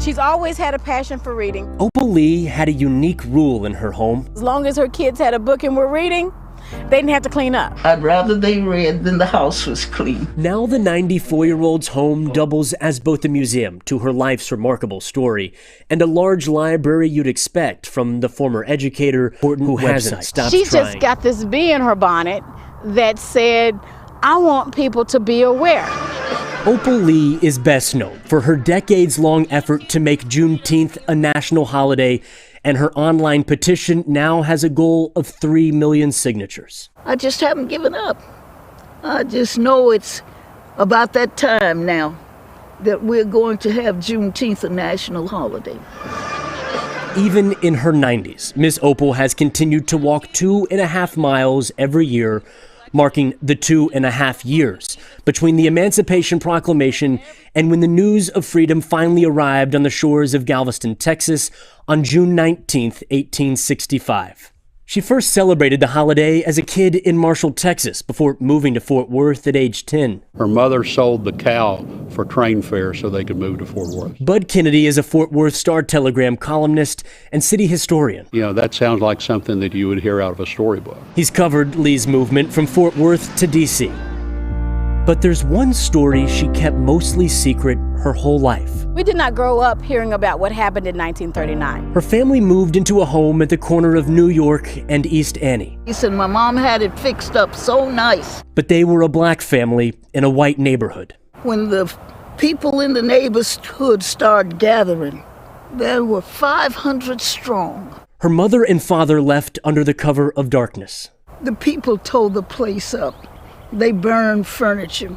She's always had a passion for reading. Opal Lee had a unique rule in her home. As long as her kids had a book and were reading, they didn't have to clean up. I'd rather they read than the house was clean. Now the 94-year-old's home doubles as both a museum to her life's remarkable story and a large library you'd expect from the former educator who hasn't stopped She's trying. just got this bee in her bonnet that said, I want people to be aware. Opal Lee is best known for her decades-long effort to make Juneteenth a national holiday, and her online petition now has a goal of 3 million signatures. I just haven't given up. I just know it's about that time now that we're going to have Juneteenth a national holiday. Even in her 90s, Miss Opal has continued to walk 2.5 miles every year, marking the 2.5 years between the Emancipation Proclamation and when the news of freedom finally arrived on the shores of Galveston, Texas on June 19, 1865. She first celebrated the holiday as a kid in Marshall, Texas, before moving to Fort Worth at age 10. Her mother sold the cow for train fare so they could move to Fort Worth. Bud Kennedy is a Fort Worth Star-Telegram columnist and city historian. You know, that sounds like something that you would hear out of a storybook. He's covered Lee's movement from Fort Worth to D.C. But there's one story she kept mostly secret her whole life. We did not grow up hearing about what happened in 1939. Her family moved into a home at the corner of New York and East Annie. He said my mom had it fixed up so nice. But they were a black family in a white neighborhood. When the people in the neighborhood started gathering, there were 500 strong. Her mother and father left under the cover of darkness. The people tore the place up. They burned furniture.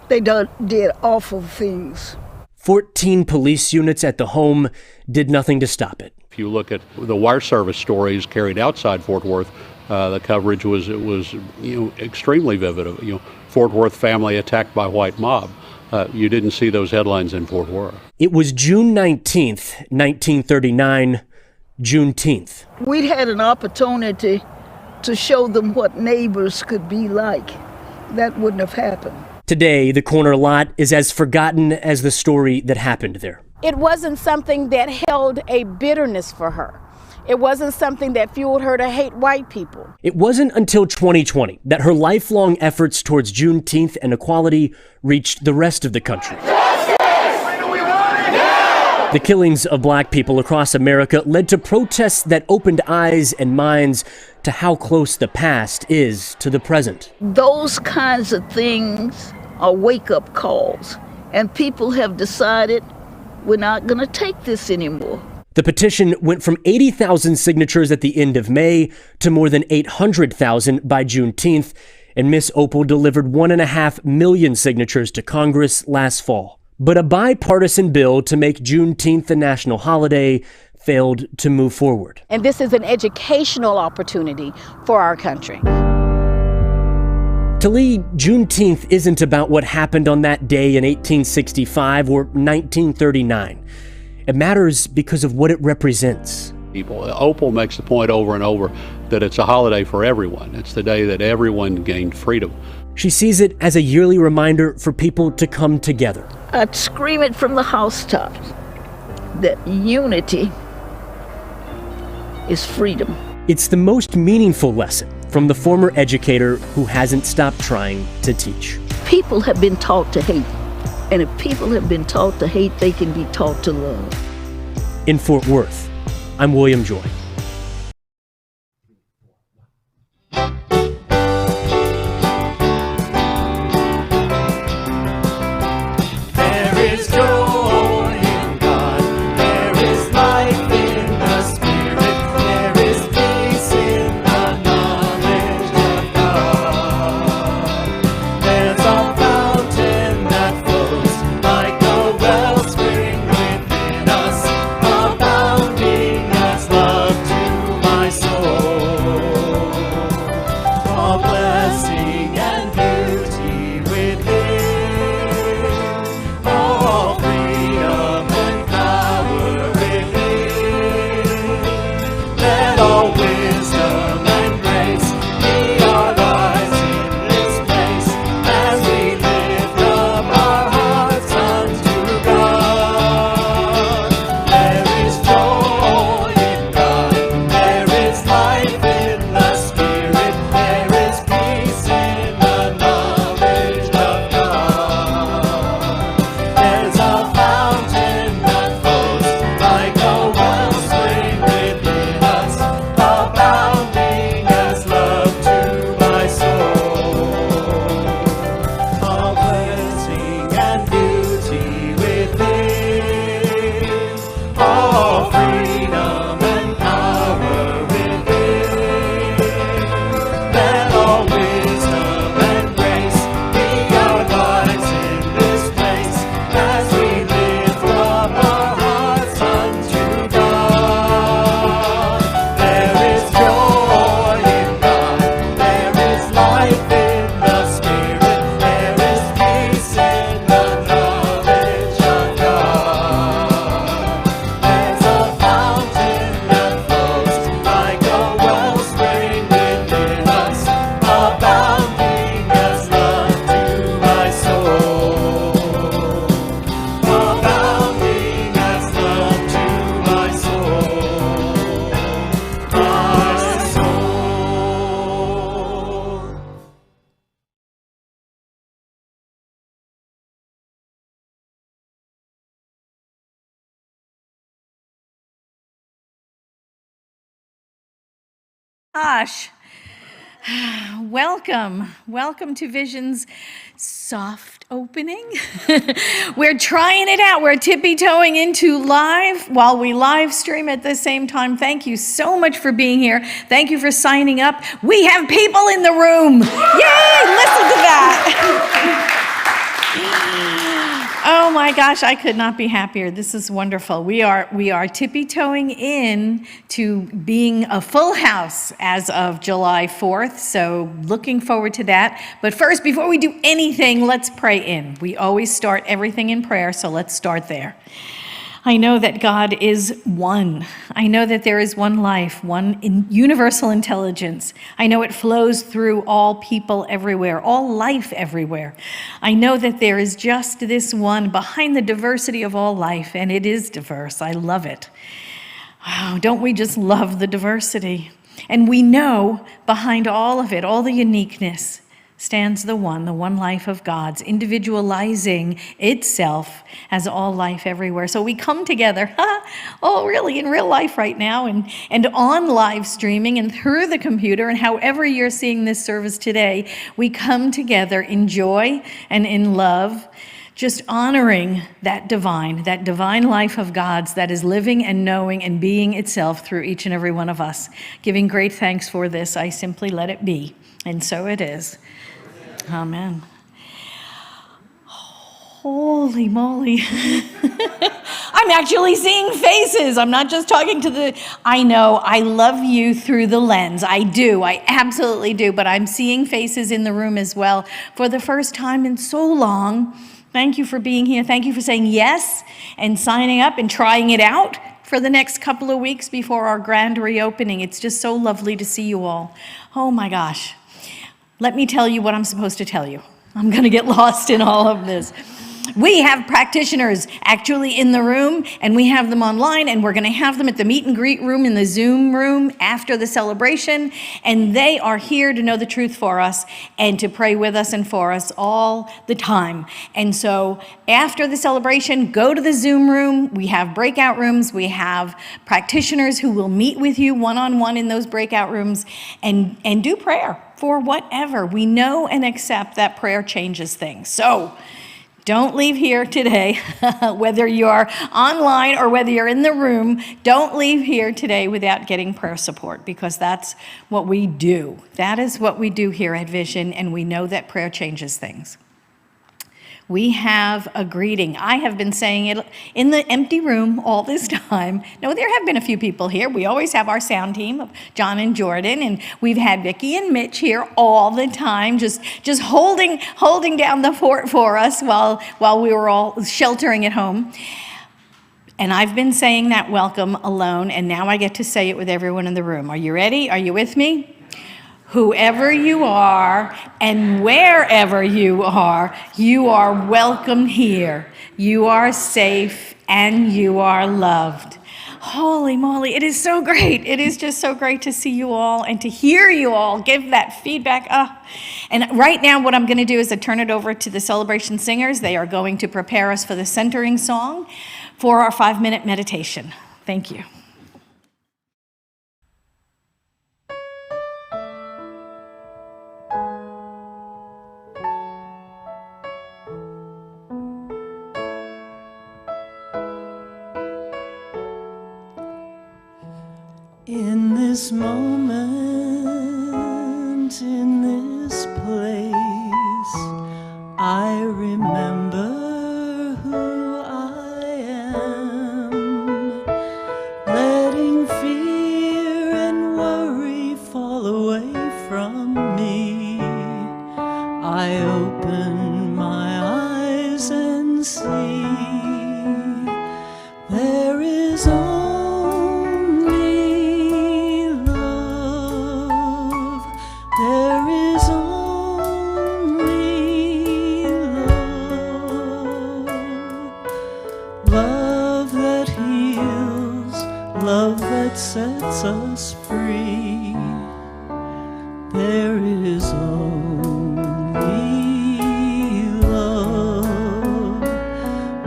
They did awful things. 14 police units at the home did nothing to stop it. If you look at the wire service stories carried outside Fort Worth, the coverage was extremely vivid. Fort Worth family attacked by white mob. You didn't see those headlines in Fort Worth. It was June 19th, 1939, Juneteenth. We'd had an opportunity to show them what neighbors could be like. That wouldn't have happened. Today, the corner lot is as forgotten as the story that happened there. It wasn't something that held a bitterness for her. It wasn't something that fueled her to hate white people. It wasn't until 2020 that her lifelong efforts towards Juneteenth and equality reached the rest of the country. The killings of black people across America led to protests that opened eyes and minds to how close the past is to the present. Those kinds of things are wake-up calls, and people have decided we're not going to take this anymore. The petition went from 80,000 signatures at the end of May to more than 800,000 by Juneteenth, and Miss Opal delivered 1.5 million signatures to Congress last fall. But a bipartisan bill to make Juneteenth a national holiday failed to move forward. And this is an educational opportunity for our country. To Lee, Juneteenth isn't about what happened on that day in 1865 or 1939. It matters because of what it represents. Opal makes the point over and over that it's a holiday for everyone. It's the day that everyone gained freedom. She sees it as a yearly reminder for people to come together. I'd scream it from the housetops that unity is freedom. It's the most meaningful lesson from the former educator who hasn't stopped trying to teach. People have been taught to hate, and if people have been taught to hate, they can be taught to love. In Fort Worth, I'm William Joy. Love Gosh, welcome to Vision's soft opening. We're trying it out. We're tippy-toeing into live while we live stream at the same time. Thank you so much for being here. Thank you for signing up. We have people in the room. Yay, listen to that. Oh my gosh, I could not be happier. This is wonderful. We are tippy-toeing in to being a full house as of July 4th, so looking forward to that. But first, before we do anything, let's pray in. We always start everything in prayer, so let's start there. I know that God is one. I know that there is one life, one universal intelligence. I know it flows through all people everywhere, all life everywhere. I know that there is just this one behind the diversity of all life, and it is diverse. I love it. Wow, don't we just love the diversity? And we know behind all of it, all the uniqueness, stands the one life of God's, individualizing itself as all life everywhere. So we come together, really in real life right now, and on live streaming and through the computer, and however you're seeing this service today, we come together in joy and in love, just honoring that divine life of God's that is living and knowing and being itself through each and every one of us. Giving great thanks for this, I simply let it be. And so it is. Amen. Holy moly. I'm actually seeing faces. I'm not just talking to I know, I love you through the lens. I do. I absolutely do. But I'm seeing faces in the room as well for the first time in so long. Thank you for being here. Thank you for saying yes and signing up and trying it out for the next couple of weeks before our grand reopening. It's just so lovely to see you all. Oh my gosh. Let me tell you what I'm supposed to tell you. I'm going to get lost in all of this. We have practitioners actually in the room, and we have them online, and we're going to have them at the meet and greet room in the Zoom room after the celebration, and they are here to know the truth for us and to pray with us and for us all the time. And so after the celebration, go to the Zoom room. We have breakout rooms. We have practitioners who will meet with you one-on-one in those breakout rooms and do prayer for whatever. We know and accept that prayer changes things. So don't leave here today, whether you're online or whether you're in the room, don't leave here today without getting prayer support, because that's what we do. That is what we do here at Vision, and we know that prayer changes things. We have a greeting. I have been saying it in the empty room all this time. No, there have been a few people here. We always have our sound team of John and Jordan, and we've had Vicki and Mitch here all the time, just holding down the fort for us while we were all sheltering at home. And I've been saying that welcome alone, and now I get to say it with everyone in the room. Are you ready? Are you with me? Whoever you are and wherever you are welcome here. You are safe and you are loved. Holy moly, it is so great. It is just so great to see you all and to hear you all give that feedback. And right now what I'm going to do is turn it over to the celebration singers. They are going to prepare us for the centering song for our 5-minute meditation. Thank you. In this moment, in this place, I remember who I am, letting fear and worry fall away from me. I open my eyes and see there is sets us free. There is only love.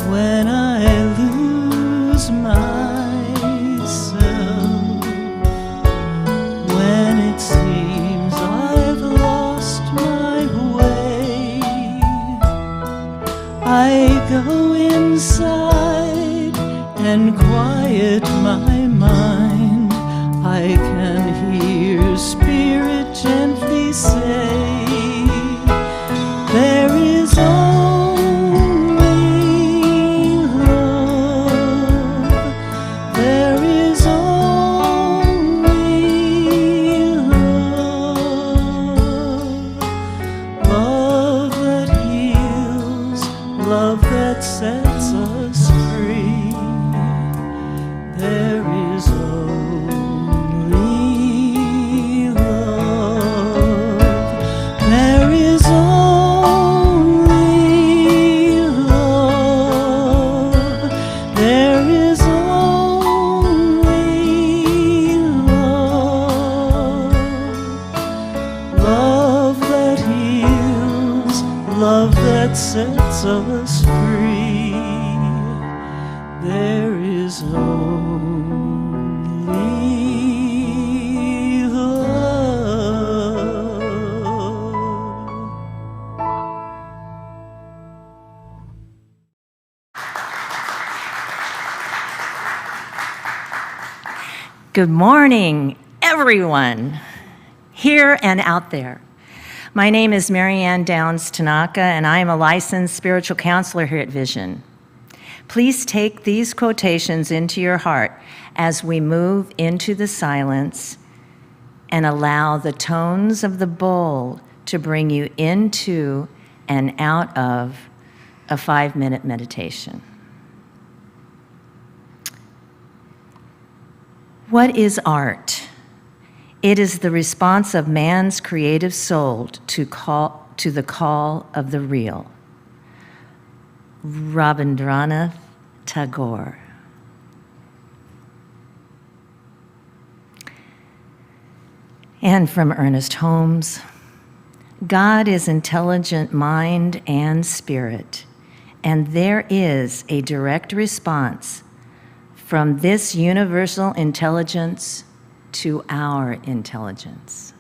When I lose myself, when it's and quiet my mind, I can hear Spirit gently say, there is only love, there is only love, love that heals, love that sets us free. There is only love. There is only love. There is only love. Love that heals, love that sets us free. There is only love. Good morning, everyone, here and out there. My name is Marianne Downs Tanaka, and I am a licensed spiritual counselor here at Vision. Please take these quotations into your heart as we move into the silence and allow the tones of the bowl to bring you into and out of a 5-minute meditation. What is art? It is the response of man's creative soul to the call of the real. Rabindranath Tagore. And from Ernest Holmes, God is intelligent mind and spirit, and there is a direct response from this universal intelligence to our intelligence.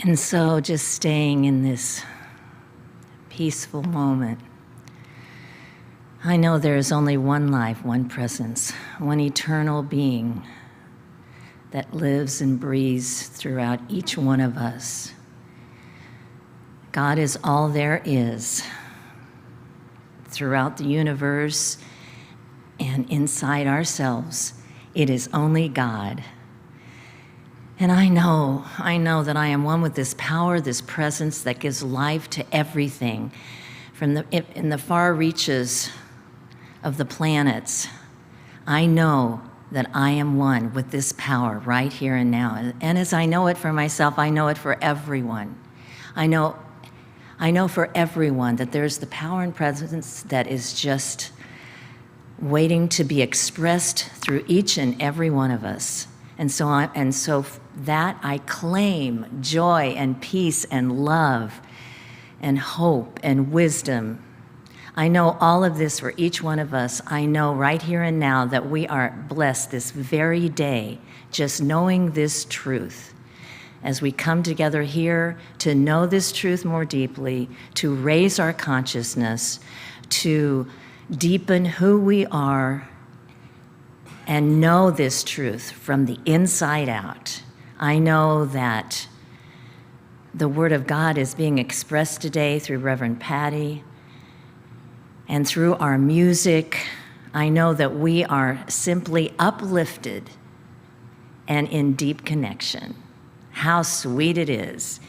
And so just staying in this peaceful moment, I know there is only one life, one presence, one eternal being that lives and breathes throughout each one of us. God is all there is throughout the universe and inside ourselves. It is only God. And I know that I am one with this power, this presence that gives life to everything in the far reaches of the planets. I know that I am one with this power right here and now. And as I know it for myself, I know it for everyone. I know for everyone that there's the power and presence that is just waiting to be expressed through each and every one of us. And so that I claim joy and peace and love and hope and wisdom. I know all of this for each one of us. I know right here and now that we are blessed this very day just knowing this truth. As we come together here to know this truth more deeply, to raise our consciousness, to deepen who we are, and know this truth from the inside out. I know that the Word of God is being expressed today through Reverend Patty and through our music. I know that we are simply uplifted and in deep connection. How sweet it is.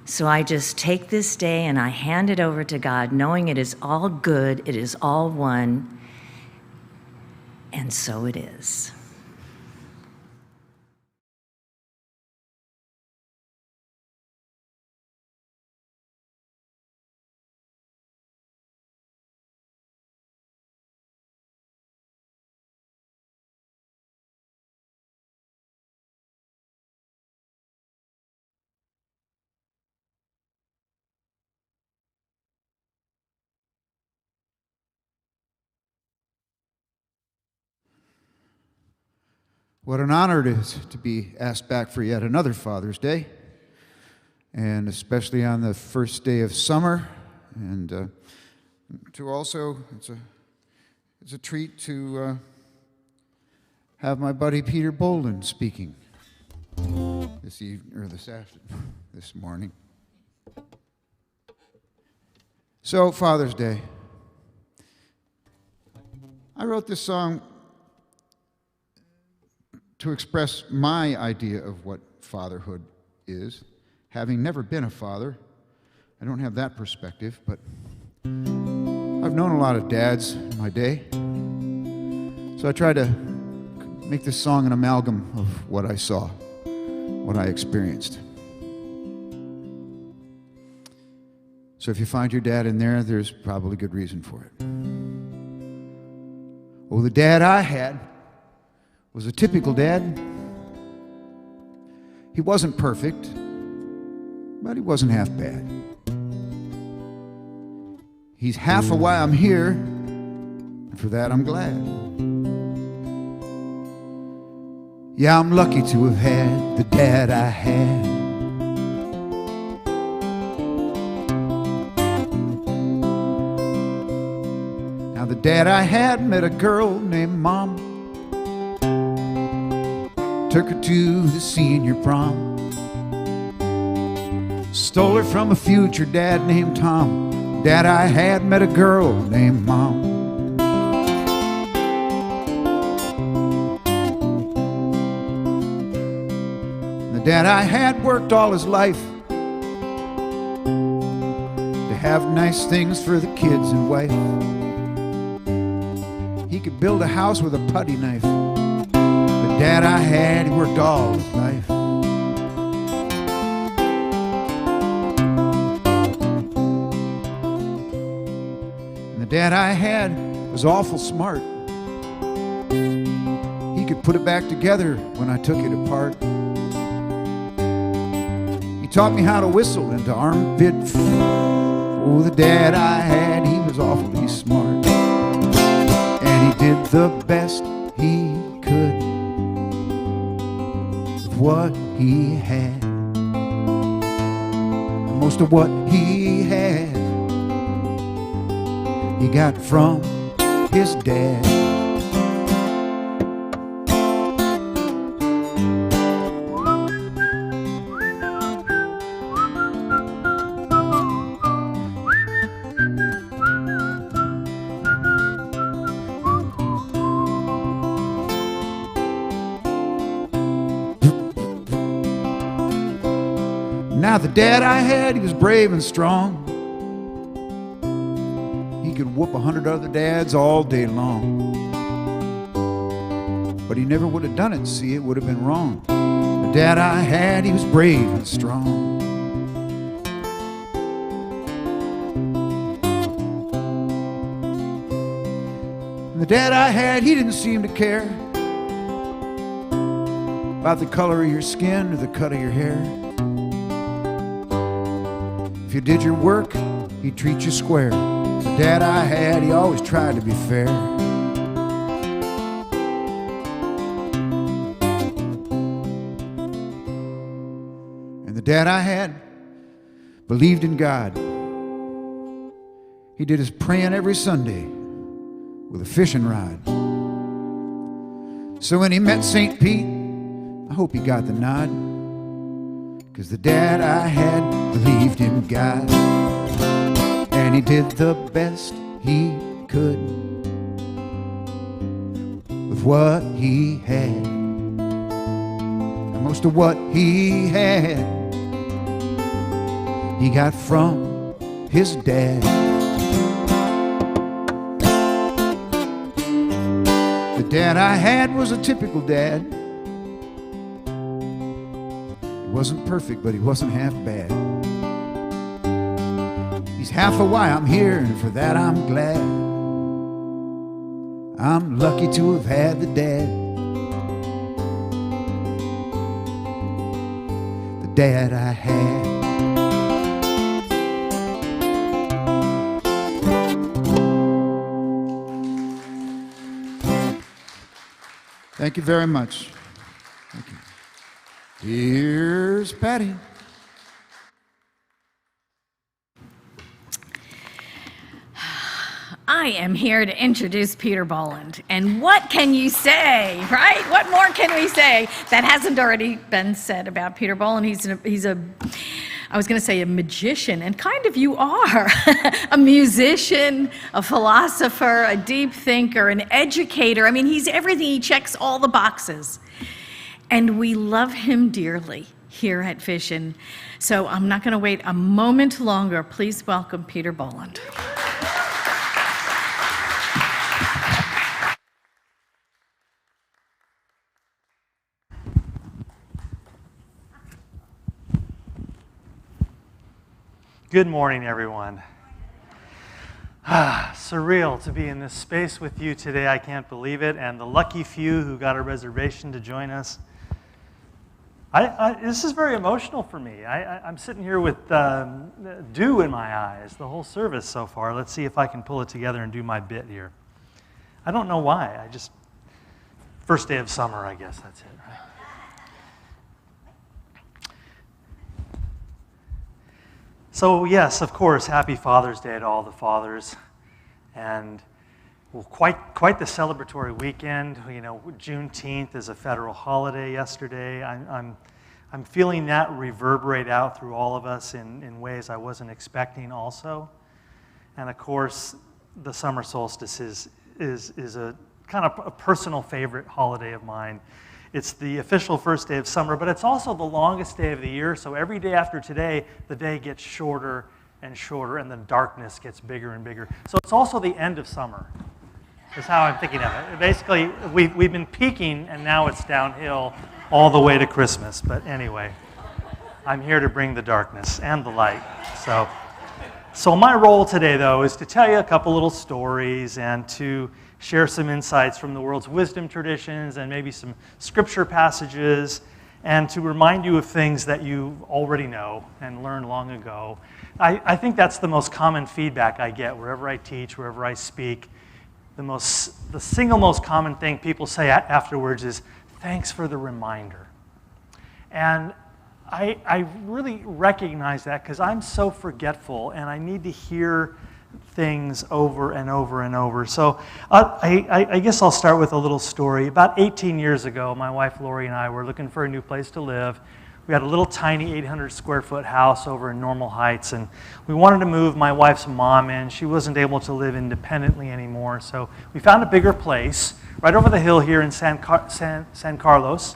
So I just take this day and I hand it over to God, knowing it is all good, it is all one, and so it is. What an honor it is to be asked back for yet another Father's Day, and especially on the first day of summer. And to also, it's a treat to have my buddy Peter Bolland speaking this morning. So, Father's Day. I wrote this song to express my idea of what fatherhood is. Having never been a father, I don't have that perspective, but I've known a lot of dads in my day. So I tried to make this song an amalgam of what I saw, what I experienced. So if you find your dad in there, there's probably good reason for it. Oh, the dad I had was a typical dad. He wasn't perfect, but he wasn't half bad. He's half of why I'm here, and for that I'm glad. Yeah, I'm lucky to have had the dad I had. Now the dad I had met a girl named Mom. Took her to the senior prom. Stole her from a future dad named Tom. Dad I had met a girl named Mom. The dad I had worked all his life to have nice things for the kids and wife. He could build a house with a putty knife. The dad I had, he worked all his life. And the dad I had was awful smart. He could put it back together when I took it apart. He taught me how to whistle and to armpit. Oh, the dad I had, he was awfully smart. And he did the best he could with what he had. most of what he had, he got from his dad. Now the dad I had, he was brave and strong. He could whoop 100 other dads all day long. But he never would have done it, see, it would have been wrong. The dad I had, he was brave and strong. And the dad I had, he didn't seem to care about the color of your skin or the cut of your hair. If you did your work, he'd treat you square. The dad I had, he always tried to be fair. And the dad I had believed in God. He did his praying every Sunday with a fishing rod. So when he met St. Pete, I hope he got the nod, 'cause the dad I had believed in God, and he did the best he could with what he had. And most of what he had, he got from his dad. The dad I had was a typical dad. He wasn't perfect, but he wasn't half bad. He's half of why I'm here, and for that I'm glad. I'm lucky to have had the dad. The dad I had. Thank you very much. Thank you. Here's Patty. I am here to introduce Peter Bolland. And what can you say, right? What more can we say that hasn't already been said about Peter Bolland? He's a I was going to say a magician, and kind of you are. A musician, a philosopher, a deep thinker, an educator. I mean, he's everything. He checks all the boxes. And we love him dearly here at Vision. So I'm not going to wait a moment longer. Please welcome Peter Bolland. Good morning, everyone. Surreal to be in this space with you today. I can't believe it. And the lucky few who got a reservation to join us. This is very emotional for me. I'm sitting here with dew in my eyes the whole service so far. Let's see if I can pull it together and do my bit here. I don't know why. First day of summer, I guess that's it, right? So yes, of course, happy Father's Day to all the fathers, and well, quite the celebratory weekend. You know, Juneteenth is a federal holiday yesterday. I'm feeling that reverberate out through all of us in ways I wasn't expecting also. And of course, the summer solstice is a kind of a personal favorite holiday of mine. It's the official first day of summer, but it's also the longest day of the year, so every day after today, the day gets shorter and shorter, and the darkness gets bigger and bigger. So it's also the end of summer, is how I'm thinking of it. Basically, we've been peaking, and now it's downhill all the way to Christmas. But anyway, I'm here to bring the darkness and the light. So my role today, though, is to tell you a couple little stories and to share some insights from the world's wisdom traditions and maybe some scripture passages, and to remind you of things that you already know and learned long ago. I think that's the most common feedback I get wherever I teach, wherever I speak. The single most common thing people say afterwards is, "Thanks for the reminder." And I really recognize that because I'm so forgetful and I need to hear things over and over and over. So I guess I'll start with a little story. About 18 years ago, my wife Lori and I were looking for a new place to live. We had a little tiny 800 square foot house over in Normal Heights, and we wanted to move my wife's mom in. She wasn't able to live independently anymore, so we found a bigger place right over the hill here in San Carlos,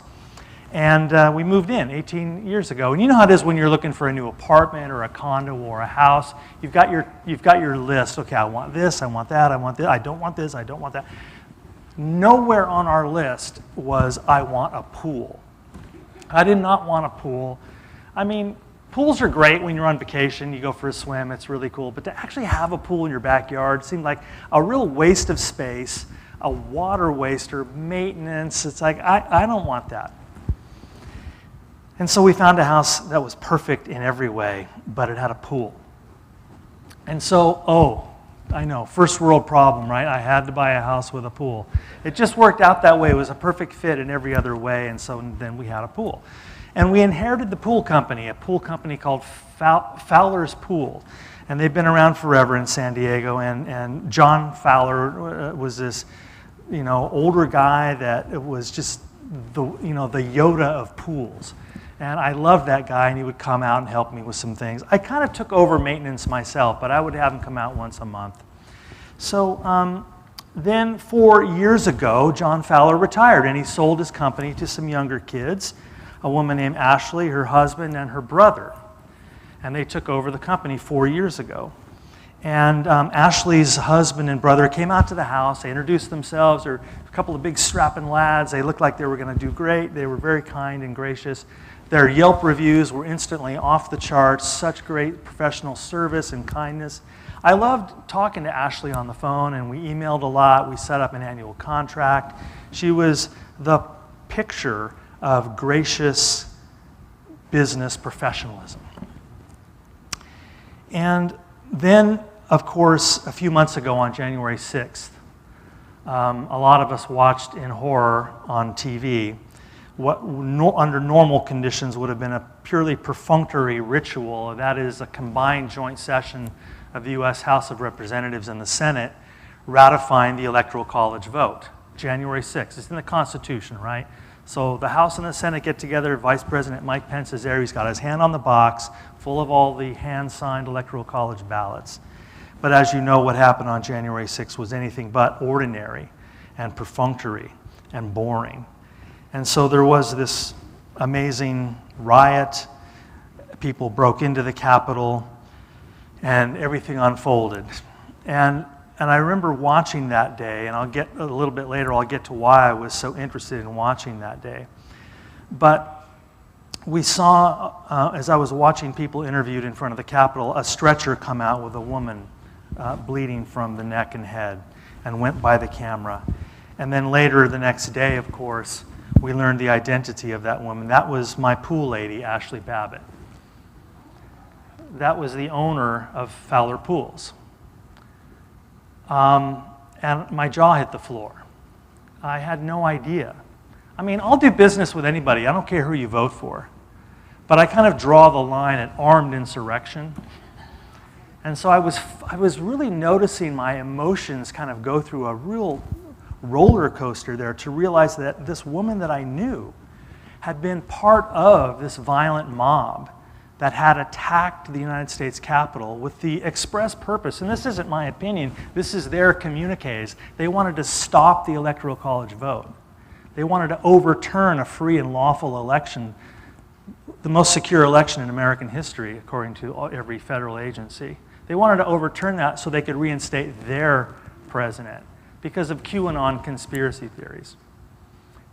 and we moved in 18 years ago. And you know how it is when you're looking for a new apartment or a condo or a house. You've got your list. Okay, I want this, I want that, I want this, I don't want this, I don't want that. Nowhere on our list was I want a pool. I did not want a pool. I mean, pools are great when you're on vacation, you go for a swim, it's really cool, but to actually have a pool in your backyard seemed like a real waste of space, a water waster, maintenance. It's like, I don't want that. And so we found a house that was perfect in every way, but it had a pool. And so, I know, first world problem, right? I had to buy a house with a pool. It just worked out that way. It was a perfect fit in every other way, and so then we had a pool. And we inherited the pool company, a pool company called Fowler's Pool. And they've been around forever in San Diego, and John Fowler was this, older guy that was just the Yoda of pools. And I loved that guy, and he would come out and help me with some things. I kind of took over maintenance myself, but I would have him come out once a month. So then 4 years ago, John Fowler retired, and he sold his company to some younger kids, a woman named Ashley, her husband, and her brother. And they took over the company 4 years ago. And Ashley's husband and brother came out to the house. They introduced themselves. They're a couple of big strapping lads. They looked like they were going to do great. They were very kind and gracious. Their Yelp reviews were instantly off the charts, such great professional service and kindness. I loved talking to Ashley on the phone, and we emailed a lot. We set up an annual contract. She was the picture of gracious business professionalism. And then, of course, a few months ago on January 6th, a lot of us watched in horror on TV what under normal conditions would have been a purely perfunctory ritual. That is a combined joint session of the U.S. House of Representatives and the Senate ratifying the Electoral College vote, January 6th. It's in the Constitution, right? So the House and the Senate get together. Vice President Mike Pence is there. He's got his hand on the box full of all the hand-signed Electoral College ballots. But as you know, what happened on January 6th was anything but ordinary and perfunctory and boring. And so there was this amazing riot. People broke into the Capitol, and everything unfolded. And I remember watching that day, and I'll get a little bit later, I'll get to why I was so interested in watching that day. But we saw, as I was watching people interviewed in front of the Capitol, a stretcher come out with a woman bleeding from the neck and head, and went by the camera. And then later the next day, of course, we learned the identity of that woman. That was my pool lady, Ashley Babbitt. That was the owner of Fowler Pools. And my jaw hit the floor. I had no idea. I mean, I'll do business with anybody. I don't care who you vote for. But I kind of draw the line at armed insurrection. And so I was really noticing my emotions kind of go through a real roller coaster there to realize that this woman that I knew had been part of this violent mob that had attacked the United States Capitol with the express purpose, and this isn't my opinion, this is their communiques. They wanted to stop the Electoral College vote. They wanted to overturn a free and lawful election, the most secure election in American history, according to every federal agency. They wanted to overturn that so they could reinstate their president because of QAnon conspiracy theories.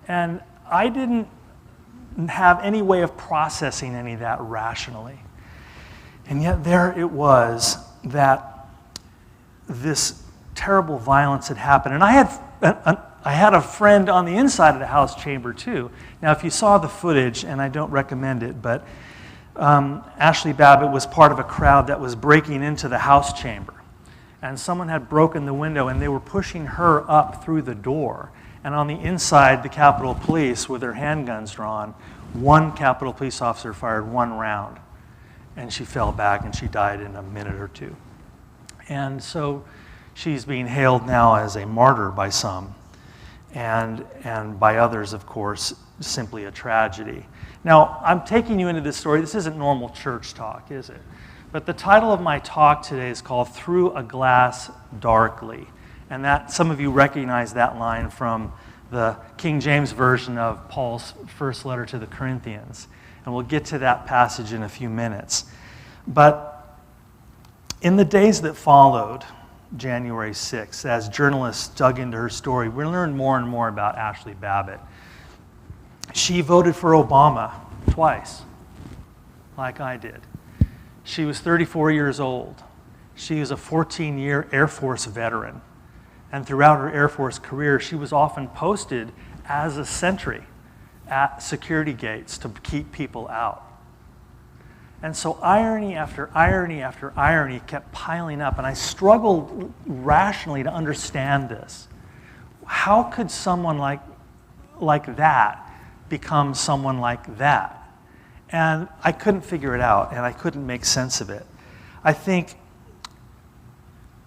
And I didn't have any way of processing any of that rationally. And yet there it was that this terrible violence had happened. And I had a friend on the inside of the House chamber too. Now if you saw the footage, and I don't recommend it, but Ashley Babbitt was part of a crowd that was breaking into the House chamber. And someone had broken the window and they were pushing her up through the door. And on the inside, the Capitol Police, with their handguns drawn, one Capitol Police officer fired one round, and she fell back and she died in a minute or two. And so she's being hailed now as a martyr by some, and by others, of course, simply a tragedy. Now, I'm taking you into this story. This isn't normal church talk, is it? But the title of my talk today is called Through a Glass Darkly. And that some of you recognize that line from the King James Version of Paul's first letter to the Corinthians. And we'll get to that passage in a few minutes. But in the days that followed January 6th, as journalists dug into her story, we learned more and more about Ashley Babbitt. She voted for Obama twice, like I did. She was 34 years old. She was a 14-year Air Force veteran. And throughout her Air Force career, she was often posted as a sentry at security gates to keep people out. And so irony after irony after irony kept piling up, and I struggled rationally to understand this. How could someone like that become someone like that? And I couldn't figure it out, and I couldn't make sense of it. I think,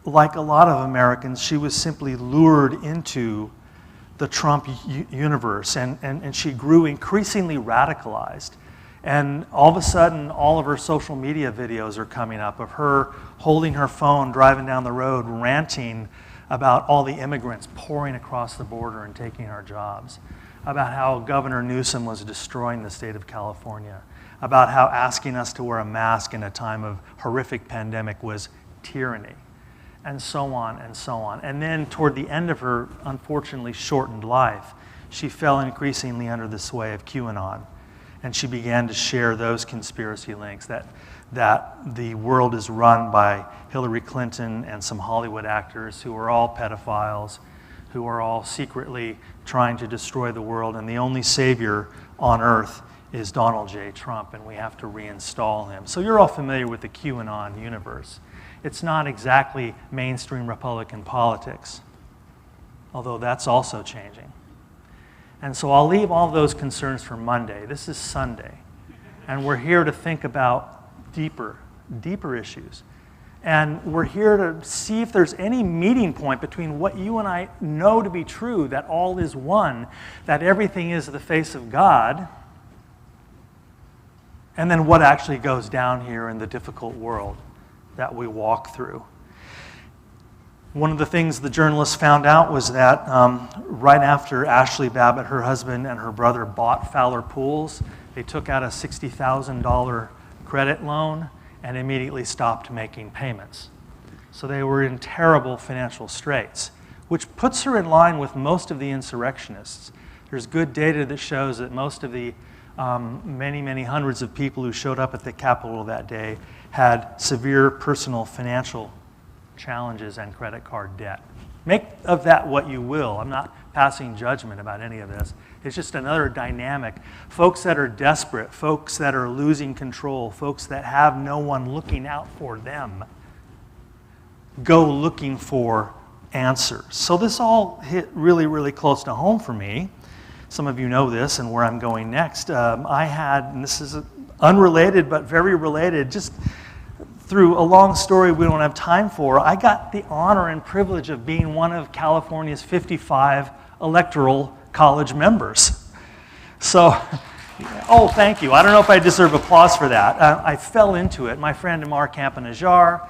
like a lot of Americans, she was simply lured into the Trump universe, and she grew increasingly radicalized. And all of a sudden, all of her social media videos are coming up of her holding her phone, driving down the road, ranting about all the immigrants pouring across the border and taking our jobs, about how Governor Newsom was destroying the state of California, about how asking us to wear a mask in a time of horrific pandemic was tyranny, and so on and so on. And then toward the end of her unfortunately shortened life, she fell increasingly under the sway of QAnon. And she began to share those conspiracy links that the world is run by Hillary Clinton and some Hollywood actors who are all pedophiles, who are all secretly trying to destroy the world, and the only savior on earth is Donald J. Trump, and we have to reinstall him. So you're all familiar with the QAnon universe. It's not exactly mainstream Republican politics, although that's also changing. And so I'll leave all those concerns for Monday. This is Sunday. And we're here to think about deeper issues. And we're here to see if there's any meeting point between what you and I know to be true, that all is one, that everything is the face of God, and then what actually goes down here in the difficult world that we walk through. One of the things the journalists found out was that right after Ashley Babbitt, her husband, and her brother bought Fowler Pools, they took out a $60,000 credit loan and immediately stopped making payments. So they were in terrible financial straits, which puts her in line with most of the insurrectionists. There's good data that shows that most of the many hundreds of people who showed up at the Capitol that day had severe personal financial challenges and credit card debt. Make of that what you will. I'm not passing judgment about any of this. It's just another dynamic. Folks that are desperate, folks that are losing control, folks that have no one looking out for them, go looking for answers. So this all hit really close to home for me. Some of you know this and where I'm going next. I had, and this is unrelated but very related, just through a long story we don't have time for, I got the honor and privilege of being one of California's 55 electoral college members. So, oh, thank you. I don't know if I deserve applause for that. I fell into it. My friend Amar Campa-Najjar,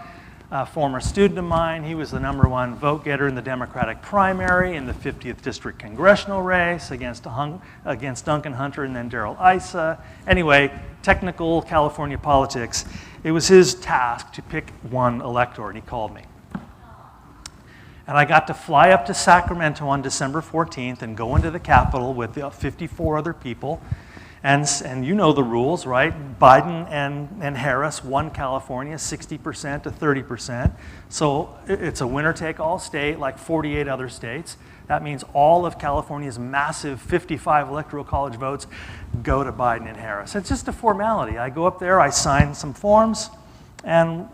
a former student of mine, he was the #1 vote getter in the Democratic primary in the 50th District congressional race against Duncan Hunter and then Darrell Issa. Anyway, technical California politics. It was his task to pick one elector, and he called me. And I got to fly up to Sacramento on December 14th and go into the Capitol with 54 other people. And you know the rules, right? Biden and Harris won California 60% to 30%. So it's a winner-take-all state, like 48 other states. That means all of California's massive 55 electoral college votes go to Biden and Harris. It's just a formality. I go up there, I sign some forms, and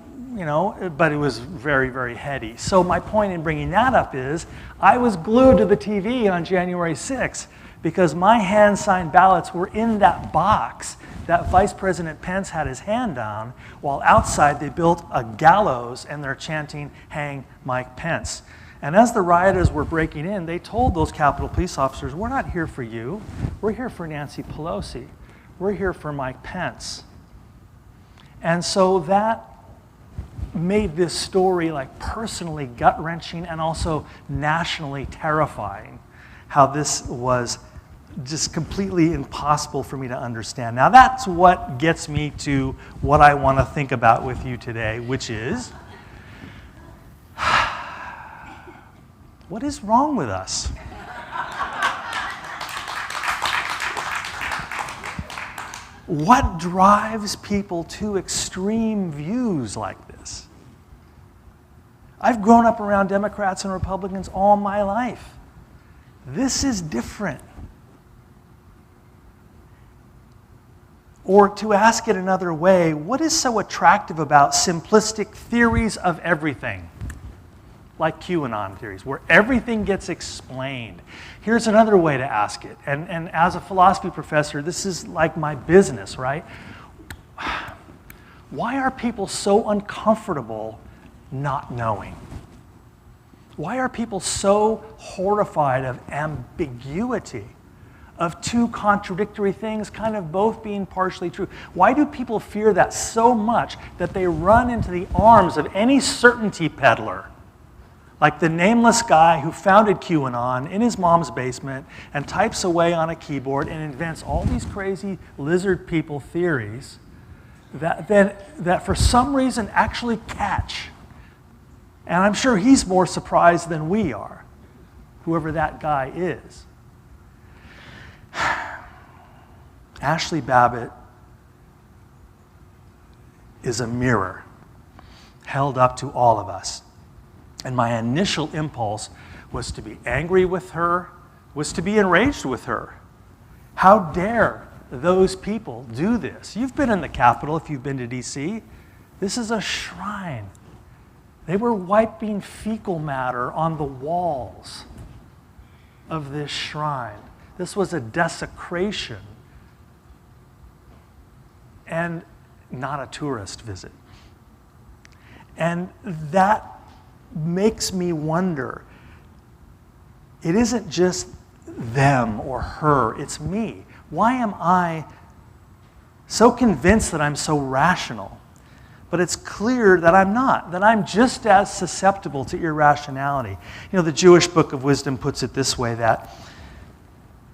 but it was very, very heady. So my point in bringing that up is I was glued to the TV on January 6th because my hand-signed ballots were in that box that Vice President Pence had his hand on, while outside they built a gallows and they're chanting, "Hang Mike Pence." And as the rioters were breaking in, they told those Capitol Police officers, "We're not here for you. We're here for Nancy Pelosi. We're here for Mike Pence." And so that made this story like personally gut-wrenching and also nationally terrifying, how this was just completely impossible for me to understand. Now that's what gets me to what I want to think about with you today, which is, what is wrong with us? What drives people to extreme views like this? I've grown up around Democrats and Republicans all my life. This is different. Or to ask it another way, what is so attractive about simplistic theories of everything? Like QAnon theories, where everything gets explained. Here's another way to ask it. And as a philosophy professor, this is like my business, right? Why are people so uncomfortable not knowing? Why are people so horrified of ambiguity, of two contradictory things kind of both being partially true? Why do people fear that so much that they run into the arms of any certainty peddler? Like the nameless guy who founded QAnon in his mom's basement and types away on a keyboard and invents all these crazy lizard people theories that for some reason actually catch. And I'm sure he's more surprised than we are, whoever that guy is. Ashley Babbitt is a mirror held up to all of us. And my initial impulse was to be angry with her, was to be enraged with her. How dare those people do this? You've been in the Capitol if you've been to DC. This is a shrine. They were wiping fecal matter on the walls of this shrine. This was a desecration and not a tourist visit. And that makes me wonder, it isn't just them or her, it's me. Why am I so convinced that I'm so rational? But it's clear that I'm not, that I'm just as susceptible to irrationality. You know, the Jewish Book of Wisdom puts it this way, that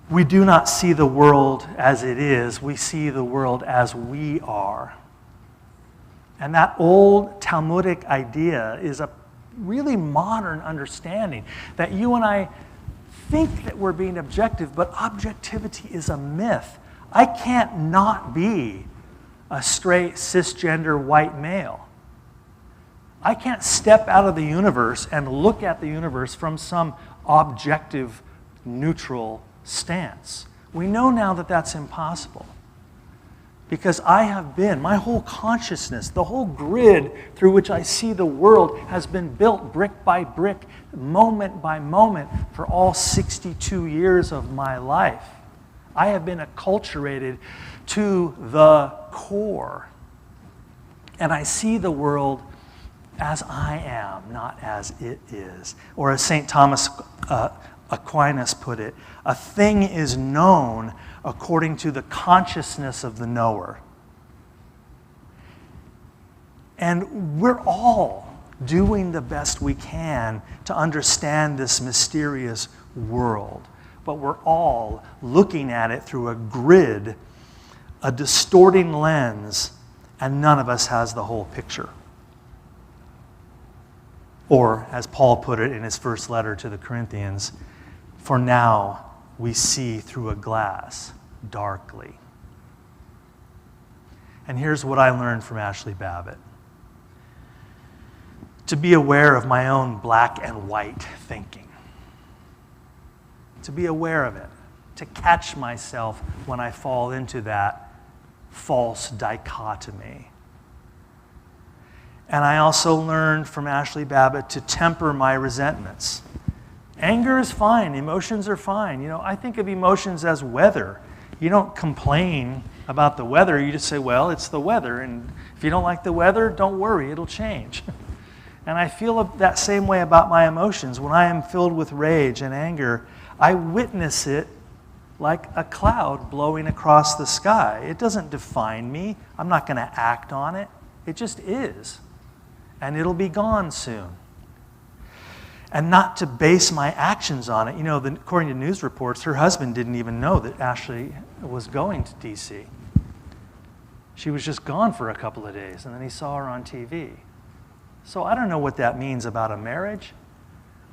we do not see the world as it is, we see the world as we are. And that old Talmudic idea is a really modern understanding that you and I think that we're being objective, but objectivity is a myth. I can't not be a straight, cisgender, white male. I can't step out of the universe and look at the universe from some objective, neutral stance. We know now that that's impossible. Because I have been, my whole consciousness, the whole grid through which I see the world has been built brick by brick, moment by moment, for all 62 years of my life. I have been acculturated to the core. And I see the world as I am, not as it is. Or as St. Thomas Aquinas put it, a thing is known according to the consciousness of the knower. And we're all doing the best we can to understand this mysterious world. But we're all looking at it through a grid, a distorting lens, and none of us has the whole picture. Or, as Paul put it in his first letter to the Corinthians, for now we see through a glass darkly. And here's what I learned from Ashley Babbitt. To be aware of my own black and white thinking. To be aware of it. To catch myself when I fall into that false dichotomy. And I also learned from Ashley Babbitt to temper my resentments. Anger is fine. Emotions are fine. You know, I think of emotions as weather. You don't complain about the weather. You just say, well, it's the weather. And if you don't like the weather, don't worry. It'll change. And I feel that same way about my emotions. When I am filled with rage and anger, I witness it like a cloud blowing across the sky. It doesn't define me. I'm not going to act on it. It just is. And it'll be gone soon. And not to base my actions on it. You know, according to news reports, her husband didn't even know that Ashley was going to D.C. She was just gone for a couple of days, and then he saw her on TV. So I don't know what that means about a marriage.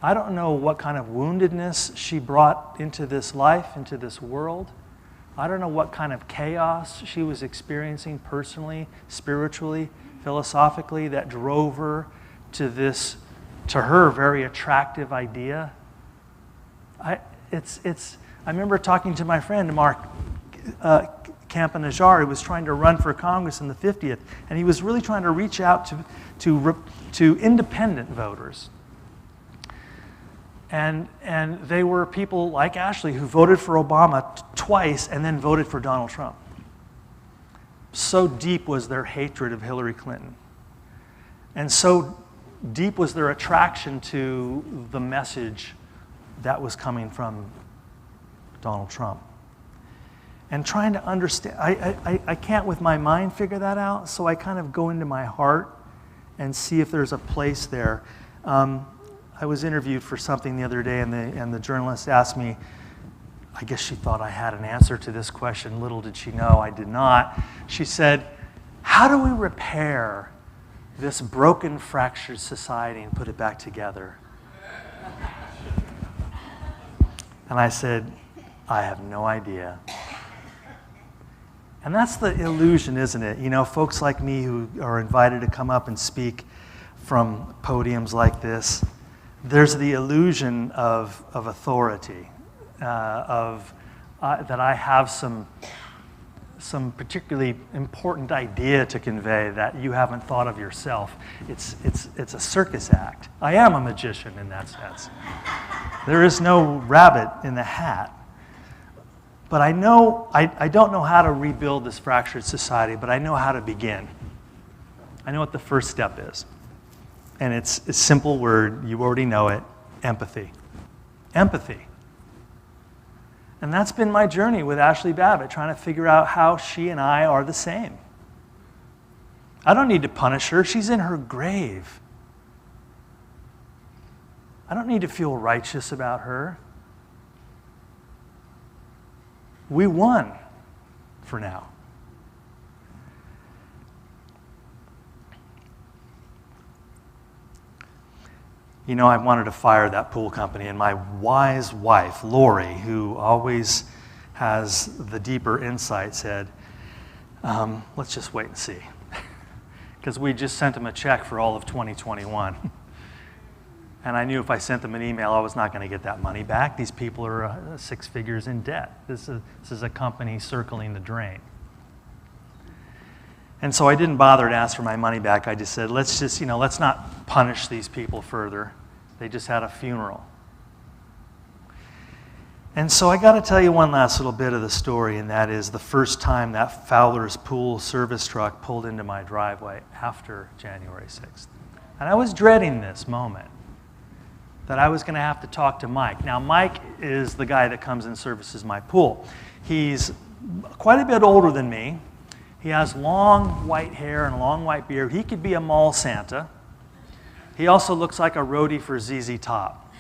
I don't know what kind of woundedness she brought into this life, into this world. I don't know what kind of chaos she was experiencing personally, spiritually, philosophically, that drove her to this, to her, very attractive idea. I remember talking to my friend Mark Campanajari, who was trying to run for Congress in the 50th, and he was really trying to reach out to independent voters. And they were people like Ashley who voted for Obama twice and then voted for Donald Trump. So deep was their hatred of Hillary Clinton. And so deep was their attraction to the message that was coming from Donald Trump. And trying to understand, I can't with my mind figure that out, so I kind of go into my heart and see if there's a place there. I was interviewed for something the other day, and the journalist asked me, I guess she thought I had an answer to this question. Little did she know I did not. She said, how do we repair this broken, fractured society and put it back together? And I said, I have no idea. And that's the illusion, isn't it? You know, folks like me who are invited to come up and speak from podiums like this, there's the illusion of authority, that I have some particularly important idea to convey that you haven't thought of yourself. It's a circus act. I am a magician in that sense. There is no rabbit in the hat. But I know, I don't know how to rebuild this fractured society, but I know how to begin. I know what the first step is. And it's a simple word, you already know it, empathy. Empathy. And that's been my journey with Ashley Babbitt, trying to figure out how she and I are the same. I don't need to punish her, she's in her grave. I don't need to feel righteous about her. We won for now. You know, I wanted to fire that pool company, and my wise wife, Lori, who always has the deeper insight, said, let's just wait and see. Because we just sent them a check for all of 2021. And I knew if I sent them an email, I was not going to get that money back. These people are 6 figures in debt. This is a company circling the drain. And so I didn't bother to ask for my money back. I just said, let's not punish these people further. They just had a funeral. And so I got to tell you one last little bit of the story, and that is the first time that Fowler's Pool service truck pulled into my driveway after January 6th. And I was dreading this moment, that I was going to have to talk to Mike. Now, Mike is the guy that comes and services my pool. He's quite a bit older than me. He has long white hair and a long white beard. He could be a mall Santa. He also looks like a roadie for ZZ Top.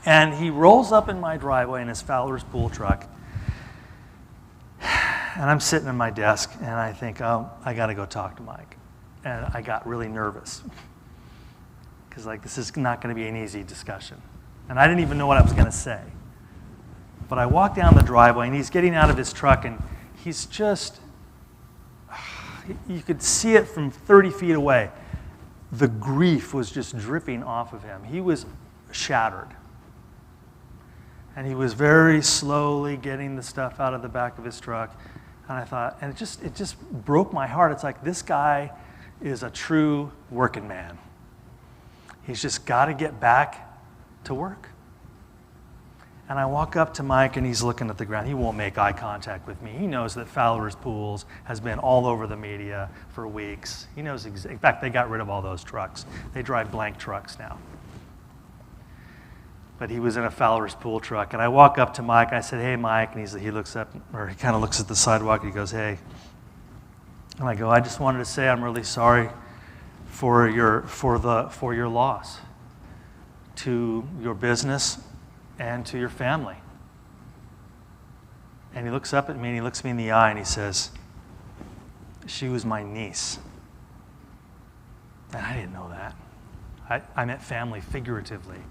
And he rolls up in my driveway in his Fowler's Pool truck. And I'm sitting at my desk, and I think, oh, I got to go talk to Mike. And I got really nervous. Because this is not going to be an easy discussion. And I didn't even know what I was going to say. But I walk down the driveway, and he's getting out of his truck, and he's just, you could see it from 30 feet away. The grief was just dripping off of him. He was shattered. And he was very slowly getting the stuff out of the back of his truck. And I thought, and it just broke my heart. It's like this guy is a true working man. He's just got to get back to work. And I walk up to Mike, and he's looking at the ground. He won't make eye contact with me. He knows that Fowler's Pools has been all over the media for weeks. He knows, in fact, they got rid of all those trucks. They drive blank trucks now. But he was in a Fowler's Pool truck. And I walk up to Mike. I said, "Hey, Mike." And he looks up, or he kind of looks at the sidewalk. And he goes, "Hey." And I go, "I just wanted to say I'm really sorry for your loss to your business and to your family." And he looks up at me, and he looks me in the eye, and he says, "She was my niece." And I didn't know that. I meant family figuratively.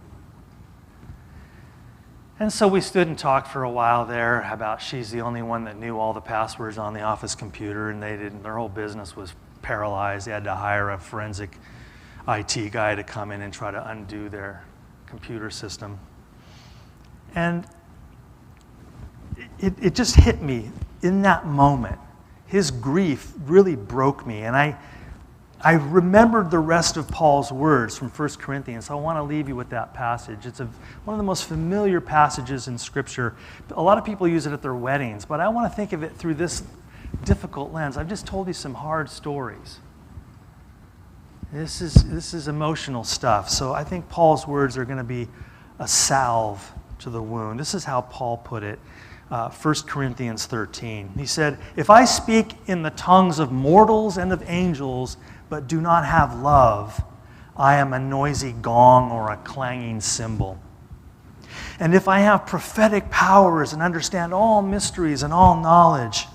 And so we stood and talked for a while there about she's the only one that knew all the passwords on the office computer, and their whole business was paralyzed. They had to hire a forensic IT guy to come in and try to undo their computer system. And it just hit me in that moment. His grief really broke me. And I remembered the rest of Paul's words from 1 Corinthians. So I want to leave you with that passage. It's one of the most familiar passages in Scripture. A lot of people use it at their weddings, but I want to think of it through this difficult lens. I've just told you some hard stories. This is emotional stuff. So I think Paul's words are going to be a salve to the wound. This is how Paul put it, 1 Corinthians 13. He said, "If I speak in the tongues of mortals and of angels, but do not have love, I am a noisy gong or a clanging cymbal. And if I have prophetic powers and understand all mysteries and all knowledge,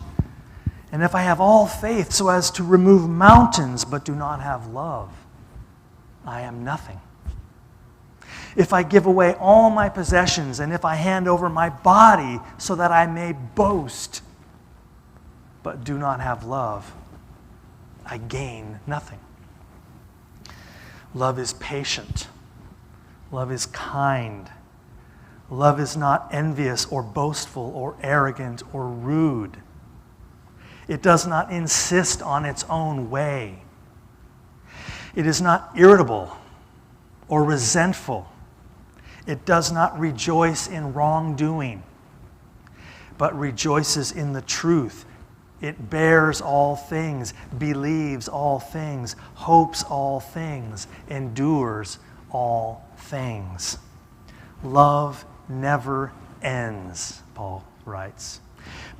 and if I have all faith so as to remove mountains but do not have love, I am nothing. If I give away all my possessions, and if I hand over my body so that I may boast, but do not have love, I gain nothing. Love is patient. Love is kind. Love is not envious or boastful or arrogant or rude. It does not insist on its own way. It is not irritable or resentful. It does not rejoice in wrongdoing, but rejoices in the truth. It bears all things, believes all things, hopes all things, endures all things. Love never ends, Paul writes.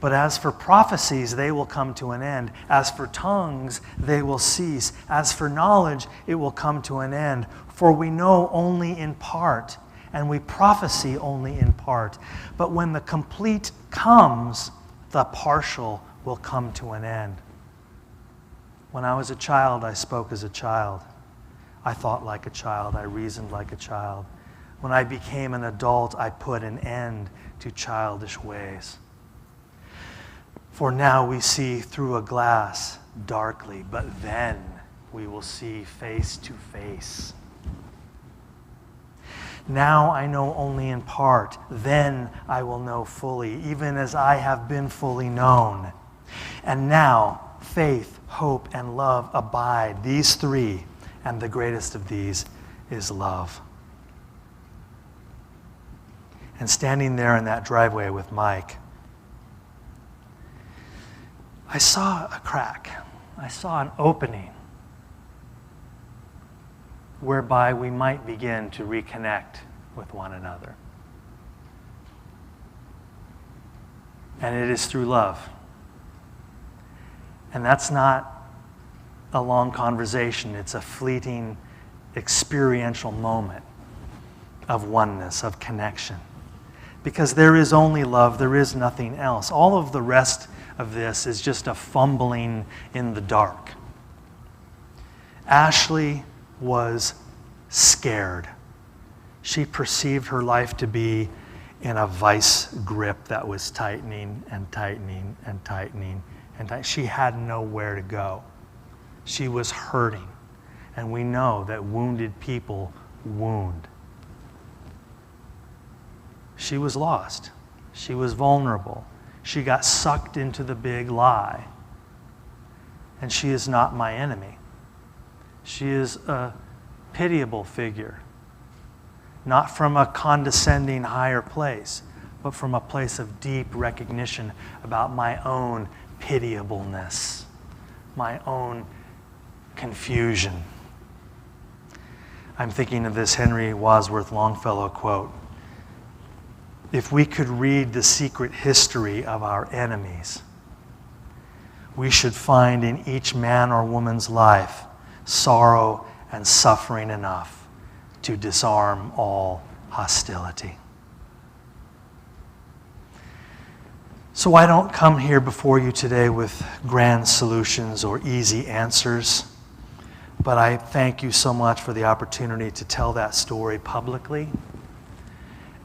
But as for prophecies, they will come to an end. As for tongues, they will cease. As for knowledge, it will come to an end. For we know only in part, and we prophesy only in part. But when the complete comes, the partial will come to an end. When I was a child, I spoke as a child. I thought like a child. I reasoned like a child. When I became an adult, I put an end to childish ways. For now we see through a glass darkly, but then we will see face to face. Now I know only in part, then I will know fully, even as I have been fully known. And now faith, hope, and love abide, these three, and the greatest of these is love. And standing there in that driveway with Mike, I saw a crack. I saw an opening whereby we might begin to reconnect with one another. And it is through love. And that's not a long conversation. It's a fleeting, experiential moment of oneness, of connection. Because there is only love, there is nothing else. All of the rest of this is just a fumbling in the dark. Ashley was scared. She perceived her life to be in a vice grip that was tightening and tightening and tightening and tightening. She had nowhere to go. She was hurting. And we know that wounded people wound. She was lost. She was vulnerable. She got sucked into the big lie. And she is not my enemy. She is a pitiable figure, not from a condescending higher place, but from a place of deep recognition about my own pitiableness, my own confusion. I'm thinking of this Henry Wadsworth Longfellow quote: "If we could read the secret history of our enemies, we should find in each man or woman's life sorrow and suffering enough to disarm all hostility." So I don't come here before you today with grand solutions or easy answers, but I thank you so much for the opportunity to tell that story publicly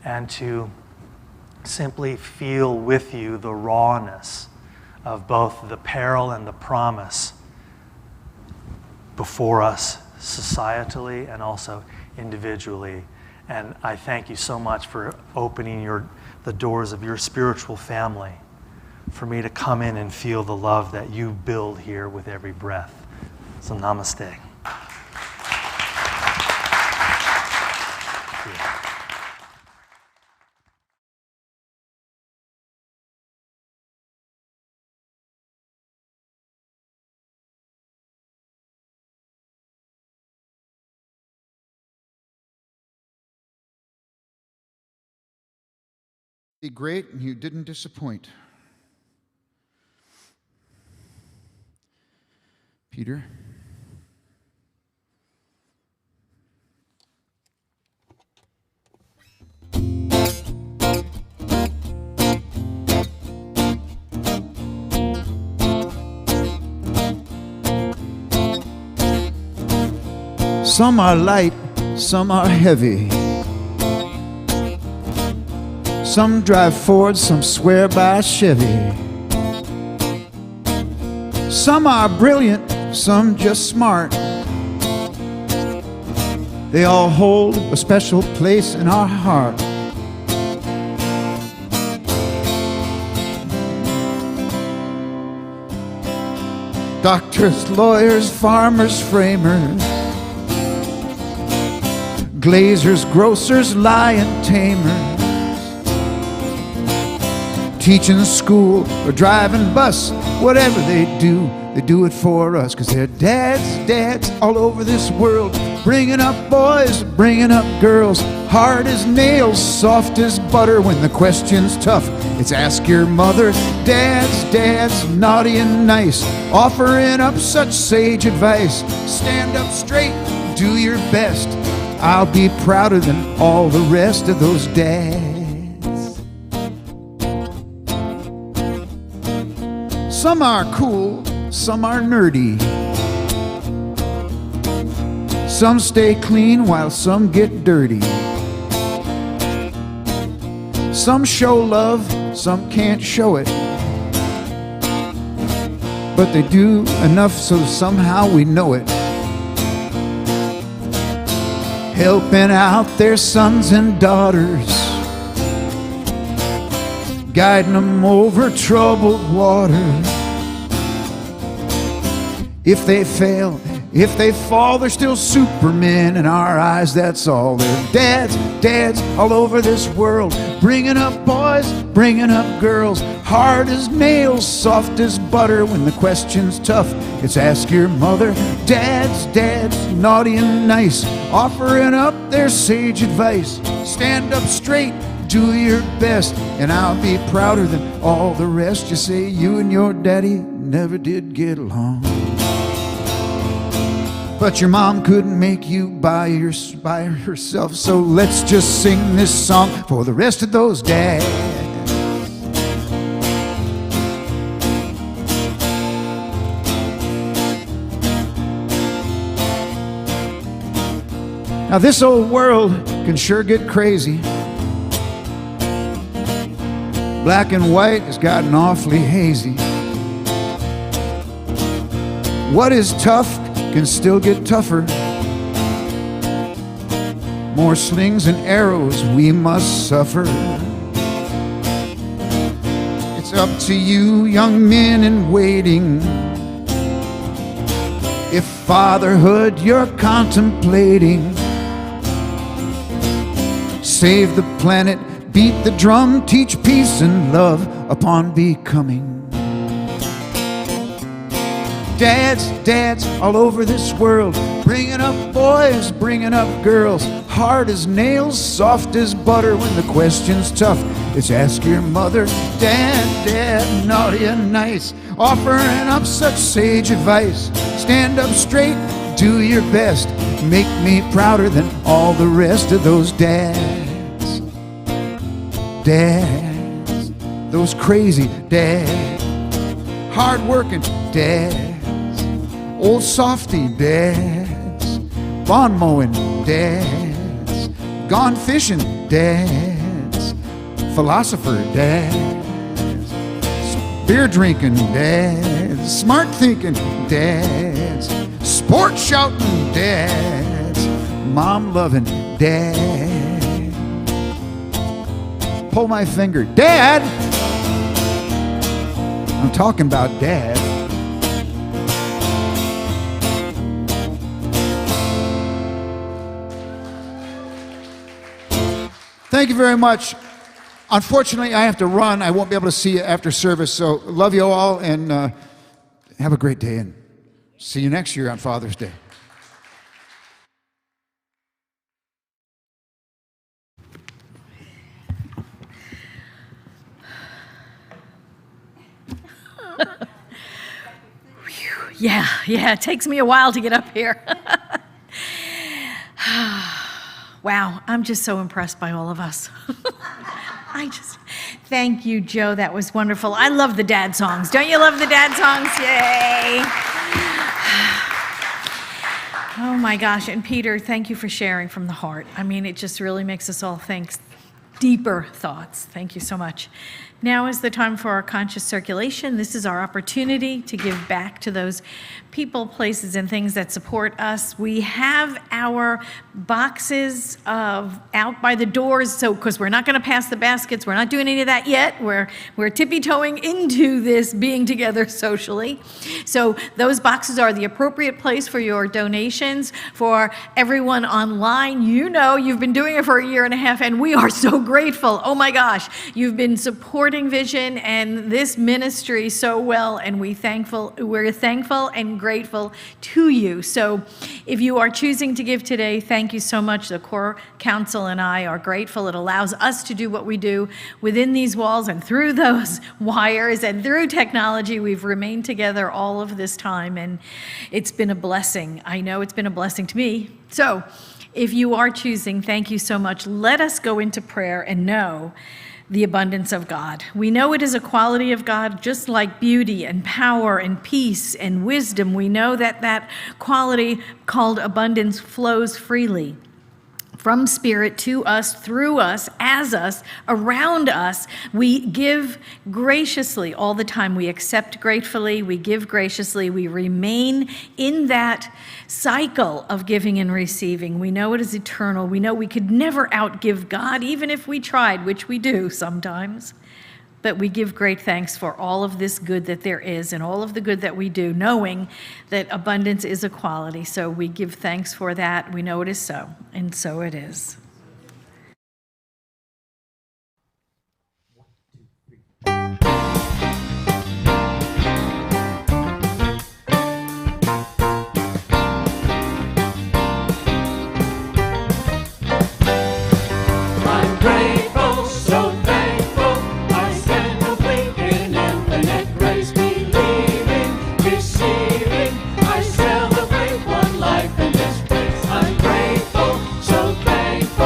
and to simply feel with you the rawness of both the peril and the promise before us societally and also individually. And I thank you so much for opening the doors of your spiritual family for me to come in and feel the love that you build here with every breath. So namaste. Be great, and you didn't disappoint. Peter? Some are light, some are heavy. Some drive Ford, some swear by Chevy. Some are brilliant, some just smart. They all hold a special place in our heart. Doctors, lawyers, farmers, framers, glazers, grocers, lion tamers, teaching school or driving bus, whatever they do it for us. 'Cause they're dads all over this world, bringing up boys, bringing up girls, hard as nails, soft as butter. When the question's tough, it's ask your mother. Dads, naughty and nice, offering up such sage advice. Stand up straight, do your best. I'll be prouder than all the rest of those dads. Some are cool, some are nerdy. Some stay clean while some get dirty. Some show love, some can't show it, but they do enough so somehow we know it. Helping out their sons and daughters, guiding them over troubled waters. If they fail, if they fall, they're still supermen in our eyes, that's all. They're dads all over this world, bringing up boys, bringing up girls, hard as nails, soft as butter. When the question's tough, it's ask your mother. Dads, naughty and nice, offering up their sage advice. Stand up straight, do your best, and I'll be prouder than all the rest. You say you and your daddy never did get along, but your mom couldn't make you by herself. So let's just sing this song for the rest of those dads. Now this old world can sure get crazy. Black and white has gotten awfully hazy. What is tough can still get tougher. More slings and arrows we must suffer. It's up to you, young men in waiting. If fatherhood you're contemplating. Save the planet, beat the drum, teach peace and love upon becoming. Dads, dads all over this world, bringing up boys, bringing up girls, hard as nails, soft as butter. When the question's tough, it's ask your mother. Dad, dad, naughty and nice, offering up such sage advice. Stand up straight, do your best, make me prouder than all the rest of those dads. Dads, those crazy dads, hard-working dads, old softy dads, lawn mowing dads, gone fishing dads, philosopher dads, beer drinking dads, smart thinking dads, sport shouting dads, mom loving dads. Pull my finger, Dad! I'm talking about Dad. Thank you very much. Unfortunately, I have to run. I won't be able to see you after service, so love you all, and have a great day, and see you next year on Father's Day. Yeah, it takes me a while to get up here. Wow, I'm just so impressed by all of us. Thank you, Joe, that was wonderful. I love the dad songs. Don't you love the dad songs? Yay. Oh my gosh, and Peter, thank you for sharing from the heart. I mean, it just really makes us all think deeper thoughts. Thank you so much. Now is the time for our conscious circulation. This is our opportunity to give back to those people, places, and things that support us. We have our boxes out by the doors, so because we're not going to pass the baskets, we're not doing any of that yet. We're tippy-toeing into this being together socially. So those boxes are the appropriate place for your donations. For everyone online, you know you've been doing it for a year and a half, and we are so grateful. Oh my gosh, you've been supporting Vision and this ministry so well, and we're thankful and grateful to you. So if you are choosing to give today, thank you so much. The Core Council and I are grateful. It allows us to do what we do within these walls and through those wires and through technology. We've remained together all of this time, and it's been a blessing. I know it's been a blessing to me. So if you are choosing, thank you so much. Let us go into prayer and know the abundance of God. We know it is a quality of God, just like beauty and power and peace and wisdom. We know that that quality called abundance flows freely from Spirit to us, through us, as us, around us. We give graciously all the time. We accept gratefully. We give graciously. We remain in that cycle of giving and receiving. We know it is eternal. We know we could never outgive God, even if we tried, which we do sometimes. But we give great thanks for all of this good that there is and all of the good that we do, knowing that abundance is a quality. So we give thanks for that. We know it is so, and so it is. I'm grateful, so thankful. I stand complete in infinite grace, believing, receiving. I celebrate one life in this place. I'm grateful, so thankful.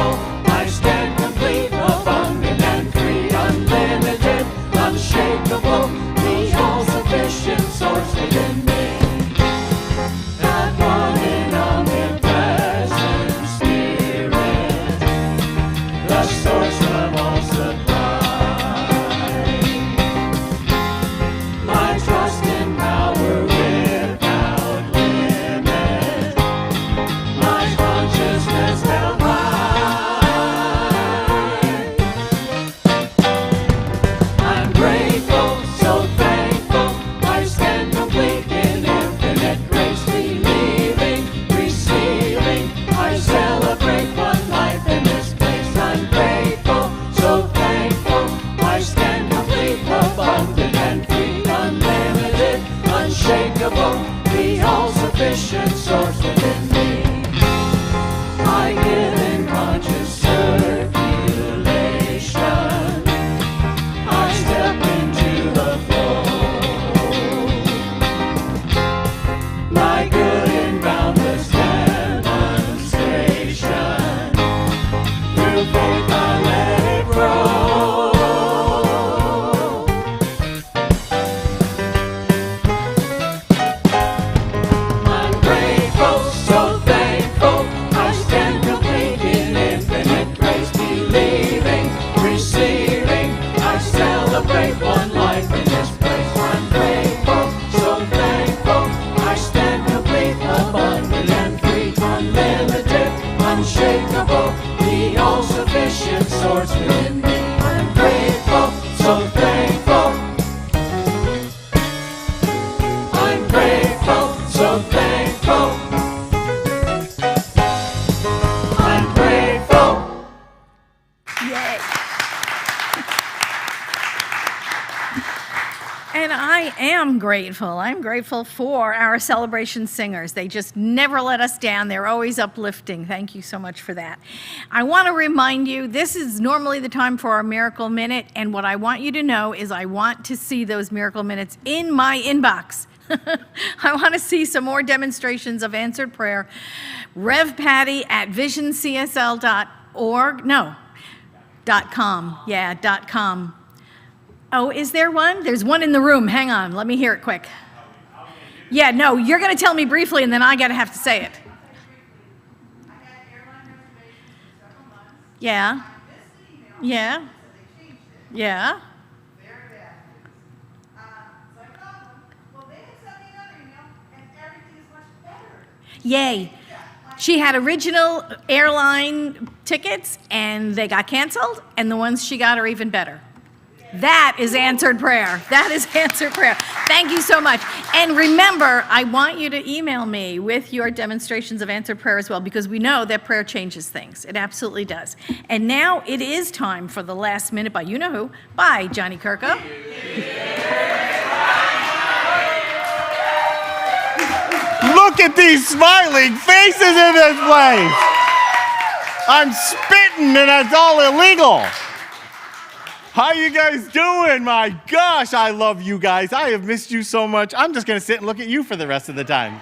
through faith I let it grow. I'm grateful, so thankful, I stand complete in infinite grace, believing, receiving, I celebrate one life in this place. I'm grateful, so thankful, I stand complete, abundant and free, unlimited, unshakable, the all-sufficient source within me. I'm grateful, so thankful. I'm grateful, so thankful. I'm grateful. Yay. And I am grateful. I'm grateful for our celebration singers. They just never let us down. They're always uplifting. Thank you so much for that. I want to remind you, this is normally the time for our Miracle Minute, and what I want you to know is I want to see those Miracle Minutes in my inbox. I want to see some more demonstrations of answered prayer. Rev Patty at visioncsl.org. No, .com. Yeah, .com. Oh, is there one? There's one in the room. Hang on. Let me hear it quick. Yeah, no, you're going to tell me briefly, and then I got to have to say it. Yeah. Yeah. Yeah. Yay. She had original airline tickets, and they got canceled, and the ones she got are even better. That is answered prayer. That is answered prayer. Thank you so much. And remember, I want you to email me with your demonstrations of answered prayer as well, because we know that prayer changes things. It absolutely does. And now it is time for the last minute by you-know-who, by Johnny Kirko. Look at these smiling faces in this place. I'm spitting and it's all illegal. How you guys doing? My gosh, I love you guys. I have missed you so much. I'm just going to sit and look at you for the rest of the time.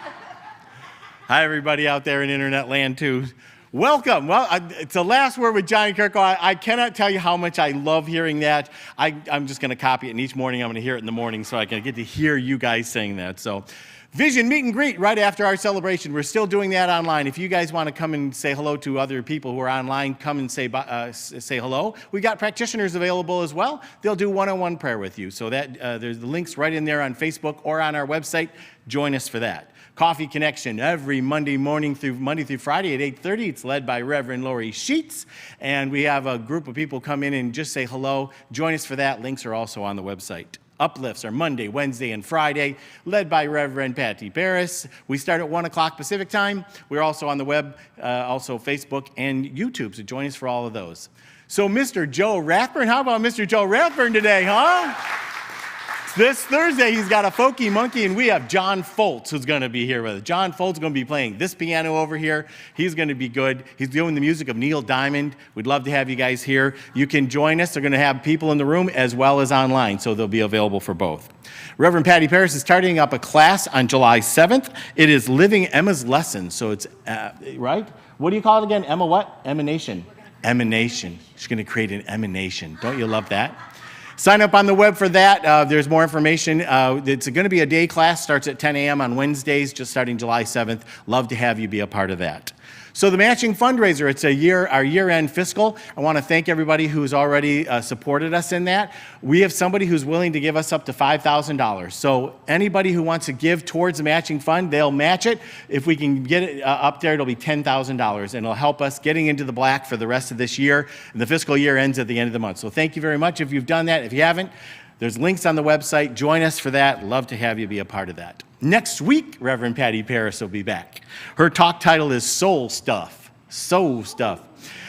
Hi, everybody out there in internet land, too. Welcome. Well, it's the last word with Johnny Kirko. I cannot tell you how much I love hearing that. I'm just going to copy it, and each morning I'm going to hear it in the morning so I can get to hear you guys saying that. So, Vision Meet and Greet right after our celebration. We're still doing that online. If you guys want to come and say hello to other people who are online, come and say hello. We got practitioners available as well. They'll do one-on-one prayer with you. So that there's the links right in there on Facebook or on our website. Join us for that. Coffee Connection every Monday through Friday at 8:30. It's led by Reverend Lori Sheets. And we have a group of people come in and just say hello. Join us for that. Links are also on the website. Uplifts are Monday, Wednesday, and Friday, led by Reverend Patty Paris. We start at 1 o'clock Pacific time. We're also on the web, also Facebook and YouTube, so join us for all of those. So Mr. Joe Rathburn, how about Mr. Joe Rathburn today, huh? This Thursday, he's got a folky monkey, and we have John Foltz who's going to be here with us. John Foltz is going to be playing this piano over here. He's going to be good. He's doing the music of Neil Diamond. We'd love to have you guys here. You can join us. They're going to have people in the room as well as online, so they'll be available for both. Reverend Patty Paris is starting up a class on July 7th. It is Living Emma's Lesson, so it's, right? What do you call it again? Emma what? Emanation. Emanation. She's going to create an emanation. Don't you love that? Sign up on the web for that. There's more information. It's going to be a day class. Starts at 10 a.m. on Wednesdays, just starting July 7th. Love to have you be a part of that. So the matching fundraiser, it's our year-end fiscal. I want to thank everybody who's already supported us in that. We have somebody who's willing to give us up to $5,000. So anybody who wants to give towards the matching fund, they'll match it. If we can get it up there, it'll be $10,000, and it'll help us getting into the black for the rest of this year. And the fiscal year ends at the end of the month. So thank you very much if you've done that. If you haven't, there's links on the website. Join us for that. Love to have you be a part of that. Next week, Reverend Patty Paris will be back. Her talk title is Soul Stuff. Soul Stuff.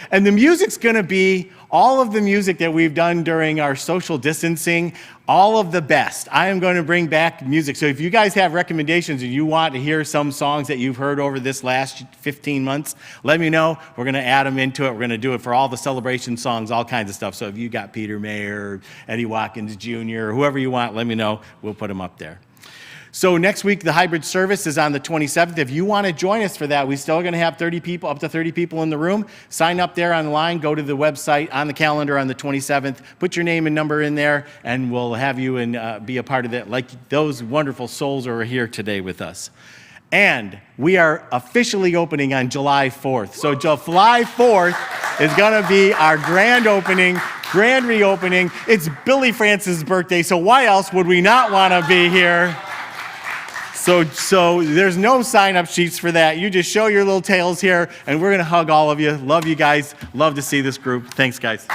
And the music's going to be all of the music that we've done during our social distancing, all of the best. I am going to bring back music. So if you guys have recommendations and you want to hear some songs that you've heard over this last 15 months, let me know. We're going to add them into it. We're going to do it for all the celebration songs, all kinds of stuff. So if you got Peter Mayer, Eddie Watkins Jr., whoever you want, let me know. We'll put them up there. So next week, the hybrid service is on the 27th. If you want to join us for that, we're still going to have 30 people, up to 30 people in the room. Sign up there online, go to the website on the calendar on the 27th, put your name and number in there, and we'll have you and be a part of that, like those wonderful souls who are here today with us. And we are officially opening on July 4th. So July 4th is going to be our grand opening, grand reopening. It's Billy Francis' birthday, so why else would we not want to be here? So there's no sign-up sheets for that. You just show your little tails here, and we're going to hug all of you. Love you guys. Love to see this group. Thanks, guys.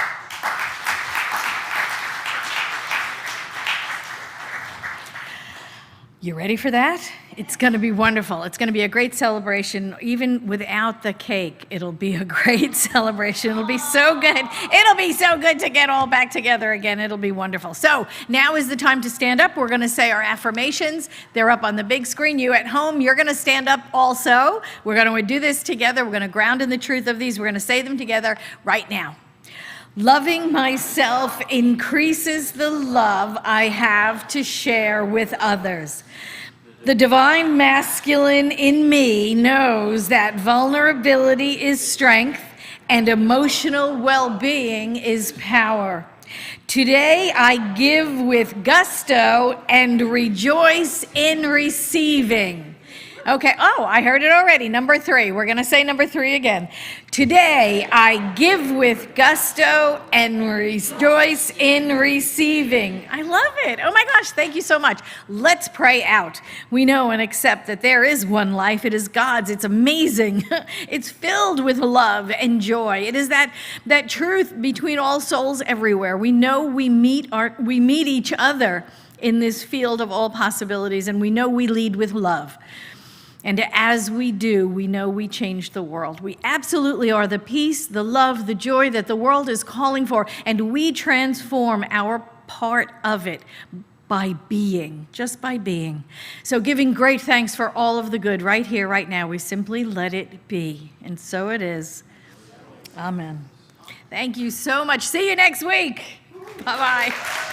You ready for that? It's going to be wonderful. It's going to be a great celebration. Even without the cake, it'll be a great celebration. It'll be so good. It'll be so good to get all back together again. It'll be wonderful. So now is the time to stand up. We're going to say our affirmations. They're up on the big screen. You at home, you're going to stand up also. We're going to do this together. We're going to ground in the truth of these. We're going to say them together right now. Loving myself increases the love I have to share with others. The divine masculine in me knows that vulnerability is strength and emotional well-being is power. Today I give with gusto and rejoice in receiving. Okay, I heard it already. Number 3. We're going to say number 3 again. Today, I give with gusto and rejoice in receiving. I love it. Oh my gosh, thank you so much. Let's pray out. We know and accept that there is one life. It is God's. It's amazing. It's filled with love and joy. It is that truth between all souls everywhere. We know we meet each other in this field of all possibilities, and we know we lead with love. And as we do, we know we change the world. We absolutely are the peace, the love, the joy that the world is calling for, and we transform our part of it by being, just by being. So giving great thanks for all of the good right here, right now, we simply let it be. And so it is. Amen. Thank you so much. See you next week. Bye-bye.